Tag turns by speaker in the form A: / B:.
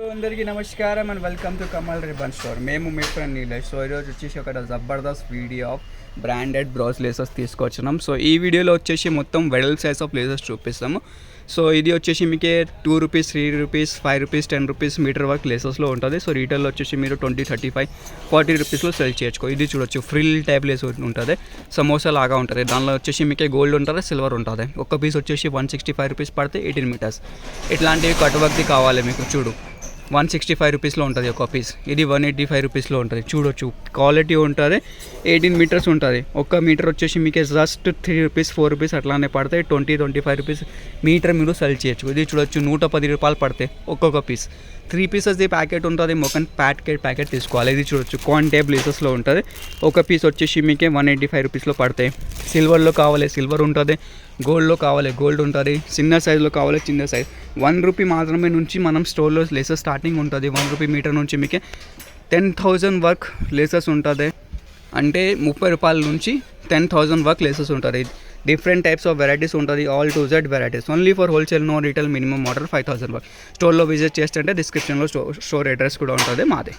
A: అందరికీ నమస్కారం and welcome to Kamal ribbon store. మేము మీ ఫ్రెండ్ నీలేష్. సో ఈరోజు వచ్చేసి ఒక జబర్దస్త్ video of branded blouse laces తీసుకొచ్చినాం. సో ఈ వీడియోలో వచ్చేసి మొత్తం వెడల్ సైజ్ ఆఫ్ లేసెస్ చూపిస్తాము. సో ఇది వచ్చేసి మీకే 2 rupees, 3 rupees, 5 rupees, 10 rupees meter work లేసెస్లో ఉంటుంది. సో రీటైల్లో వచ్చేసి మీరు 20, 35, 40 రూపీస్లో సెల్ చేయొచ్చు. ఇది చూడొచ్చు, ఫ్రిల్ టైప్ లేస్ ఉంటుంది, సమోసా లాగా ఉంటుంది. దానిలో వచ్చేసి మీకే గోల్డ్ ఉంటుంది, సిల్వర్ ఉంటుంది. ఒక పీస్ వచ్చేసి 165 రూపీస్ పడితే 18 మీటర్స్. ఇట్లాంటివి కట్ వర్క్ది కావాలి మీకు, చూడు 165 రూపీస్లో ఉంటుంది ఒక పీస్. ఇది 185 రూపీస్లో ఉంటుంది. చూడొచ్చు, క్వాలిటీ ఉంటుంది, 18 మీటర్స్ ఉంటుంది. ఒక మీటర్ వచ్చేసి మీకు జస్ట్ 3 రూపీస్, 4 రూపీస్ అట్లానే పడతాయి. 20, 25 రూపీస్ మీటర్ మీరు సెల్ చేయొచ్చు. ఇది చూడొచ్చు, 110 రూపాయలు పడతాయి ఒక్కొక్క పీస్. 3 పీసెస్ది ప్యాకెట్ ఉంటుంది, మొక్కన్ ప్యాకెట్ తీసుకోవాలి. ఇది చూడొచ్చు, కాన్ టైప్ లేసెస్లో ఉంటుంది. ఒక పీస్ వచ్చేసి మీకే 185 రూపీస్లో పడతాయి. సిల్వర్లో కావాలి సిల్వర్ ఉంటుంది, గోల్డ్లో కావాలి గోల్డ్ ఉంటుంది, చిన్న సైజులో కావాలి చిన్న సైజ్. 1 రూపీ మాత్రమే నుంచి మనం స్టోర్లో లేసెస్ స్టార్టింగ్ ఉంటుంది. 1 రూపీ మీటర్ నుంచి మీకే 10,000 వర్క్ లేసెస్ ఉంటుంది. అంటే 30 రూపాయల నుంచి 10,000 వర్క్ లేసెస్ ఉంటుంది. డిఫరెంట్ టైప్స్ ఆఫ్ వెరైటీస్ ఉంటుంది, all to Z varieties. Only for wholesale, no retail. Minimum order 5,000 work. స్టోర్లో విజిట్ చేస్తుంటే డిస్క్రిప్షన్లో స్టోర్ అడ్రస్ కూడా ఉంటుంది మాది.